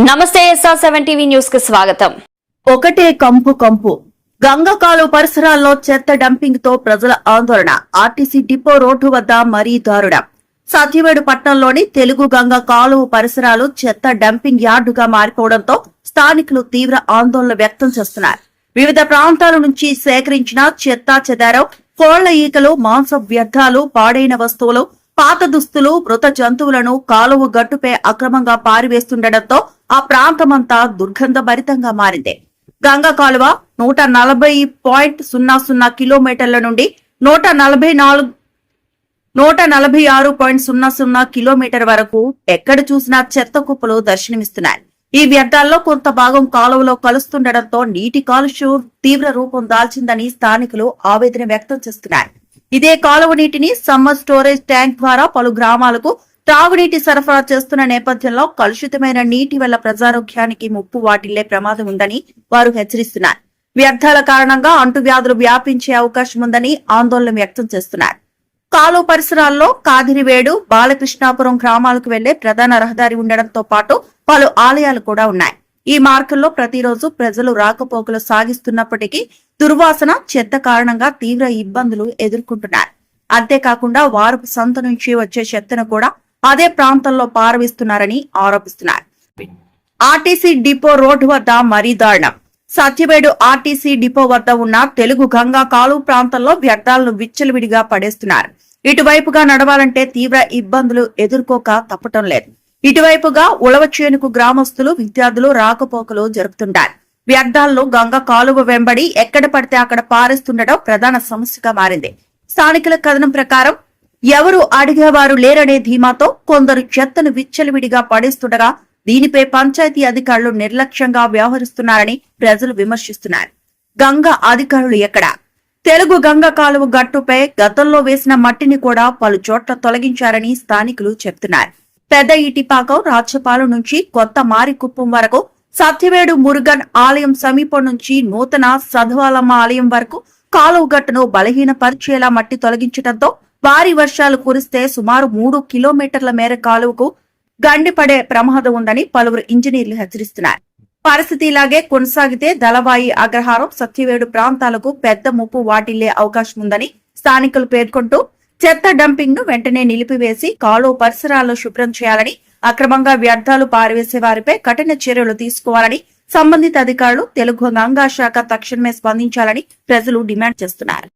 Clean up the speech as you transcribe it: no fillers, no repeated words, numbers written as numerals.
నమస్తే SR7 TV news కి స్వాగతం. ఒకటే కంపు గంగకాలు పరిసరాల్లో చెత్త డంపింగ్ తో ప్రజల ఆందోళన. ఆర్టీసీ డిపో రోడ్డు వద్ద మరీ దారుణం. సత్యవేడు పట్టణంలోని తెలుగు గంగ కాలువ పరిసరాలు చెత్త డంపింగ్ యార్డుగా మారిపోవడంతో స్థానికులు తీవ్ర ఆందోళన వ్యక్తం చేస్తున్నారు. వివిధ ప్రాంతాల నుంచి సేకరించిన చెత్తా చెదారం, కోళ్ల ఈకలు, మాంస వ్యర్థాలు, పాడైన వస్తువులు, పాత దుస్తులు, మృత జంతువులను కాలువ గట్టుపై అక్రమంగా పారివేస్తుండటంతో ఆ ప్రాంతమంతా దుర్గంధభరితంగా మారింది. గంగ కాలువ 140.00 కిలోమీటర్ల నుండి 146.00 కిలోమీటర్ వరకు ఎక్కడ చూసినా చెత్త కుప్పలు దర్శనమిస్తున్నాయి. ఈ వ్యర్థాల్లో కొంత భాగం కాలువలో కలుస్తుండటంతో నీటి కాలుష్యం తీవ్ర రూపం దాల్చిందని స్థానికులు ఆవేదన వ్యక్తం చేస్తున్నారు. ఇదే కాలువ నీటిని సమ్మర్ స్టోరేజ్ ట్యాంక్ ద్వారా పలు గ్రామాలకు త్రాగునీటి సరఫరా చేస్తున్న నేపథ్యంలో కలుషితమైన నీటి వల్ల ప్రజారోగ్యానికి ముప్పు వాటిల్లే ప్రమాదం ఉందని వారు హెచ్చరిస్తున్నారు. వ్యర్థాల కారణంగా అంటువ్యాధులు వ్యాపించే అవకాశం ఉందని ఆందోళన వ్యక్తం చేస్తున్నారు. కాలువ పరిసరాల్లో కాదిరివేడు, బాలకృష్ణాపురం గ్రామాలకు వెళ్లే ప్రధాన రహదారి ఉండడంతో పాటు పలు ఆలయాలు కూడా ఉన్నాయి. ఈ మార్గంలో ప్రతిరోజు ప్రజలు రాకపోకలు సాగిస్తున్నప్పటికీ దుర్వాసన, చెత్త కారణంగా తీవ్ర ఇబ్బందులు ఎదుర్కొంటున్నారు. అంతేకాకుండా వారపు సంత నుంచి వచ్చే చెత్తను కూడా అదే ప్రాంతంలో పారవిస్తున్నారని ఆరోపిస్తున్నారు. ఆర్టీసీ డిపో రోడ్డు వద్ద మరీ దారుణం. సత్యవేడు ఆర్టీసీ డిపో వద్ద ఉన్న తెలుగు గంగా కాలువ ప్రాంతంలో వ్యర్థాలను విచ్చలవిడిగా పడేస్తున్నారు. ఇటువైపుగా నడవాలంటే తీవ్ర ఇబ్బందులు ఎదుర్కోక తప్పటం లేదు. ఇటువైపుగా ఉలవచేనుకు గ్రామస్తులు, విద్యార్థులు రాకపోకలు జరుపుతుంటారు. వ్యర్థాలను గంగ కాలువ వెంబడి ఎక్కడ పడితే అక్కడ పారేస్తుండటం ప్రధాన సమస్యగా మారింది. స్థానికుల కథనం ప్రకారం ఎవరు అడిగేవారు లేరనే ధీమాతో కొందరు చెత్తను విచ్చలవిడిగా పడేస్తుండగా దీనిపై పంచాయతీ అధికారులు నిర్లక్ష్యంగా వ్యవహరిస్తున్నారని ప్రజలు విమర్శిస్తున్నారు. గంగ అధికారులు ఎక్కడ? తెలుగు గంగ కాలువ గట్టుపై గతంలో వేసిన మట్టిని కూడా పలు చోట్ల తొలగించారని స్థానికులు చెబుతున్నారు. పెద్ద ఈటిపాకం, రాజ్యపాలెం నుంచి కొత్త మారికుప్పం వరకు, సత్యవేడు మురుగన్ ఆలయం సమీపం నుంచి నూతన సధవాలమ్మ ఆలయం వరకు కాలువ గట్టును బలహీనపరిచేలా మట్టి తొలగించడంతో భారీ వర్షాలు కురిస్తే సుమారు 3 కిలోమీటర్ల మేర కాలువకు గండిపడే ప్రమాదం ఉందని పలువురు ఇంజనీర్లు హెచ్చరిస్తున్నారు. పరిస్థితి ఇలాగే కొనసాగితే దళవాయి, అగ్రహారం, సత్యవేడు ప్రాంతాలకు పెద్ద ముప్పు వాటిల్లే అవకాశం ఉందని స్థానికులు పేర్కొంటూ చెత్త డంపింగ్ ను వెంటనే నిలిపివేసి కాలువ పరిసరాల్లో శుభ్రం చేయాలని, అక్రమంగా వ్యర్థాలు పారివేసే వారిపై కఠిన చర్యలు తీసుకోవాలని సంబంధిత అధికారులు, తెలుగు గంగా శాఖ తక్షణమే స్పందించాలని ప్రజలు డిమాండ్ చేస్తున్నారు.